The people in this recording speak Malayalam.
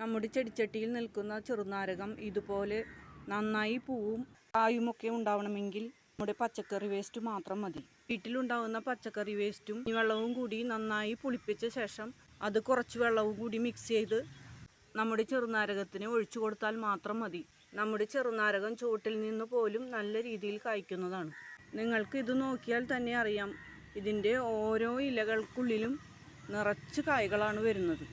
നമ്മുടെ ചെടിച്ചട്ടിയിൽ നിൽക്കുന്ന ചെറുനാരകം ഇതുപോലെ നന്നായി പൂവും കായുമൊക്കെ ഉണ്ടാവണമെങ്കിൽ നമ്മുടെ പച്ചക്കറി വേസ്റ്റ് മാത്രം മതി. വീട്ടിലുണ്ടാകുന്ന പച്ചക്കറി വേസ്റ്റും വെള്ളവും കൂടി നന്നായി പുളിപ്പിച്ച ശേഷം അത് കുറച്ച് വെള്ളവും കൂടി മിക്സ് ചെയ്ത് നമ്മുടെ ചെറുനാരകത്തിന് ഒഴിച്ചു കൊടുത്താൽ മാത്രം മതി. നമ്മുടെ ചെറുനാരകം ചുവട്ടിൽ നിന്ന് പോലും നല്ല രീതിയിൽ കായ്ക്കുന്നതാണ്. നിങ്ങൾക്ക് ഇത് നോക്കിയാൽ തന്നെ അറിയാം, ഇതിൻ്റെ ഓരോ ഇലകൾക്കുള്ളിലും നിറച്ച് കായ്കളാണ് വരുന്നത്.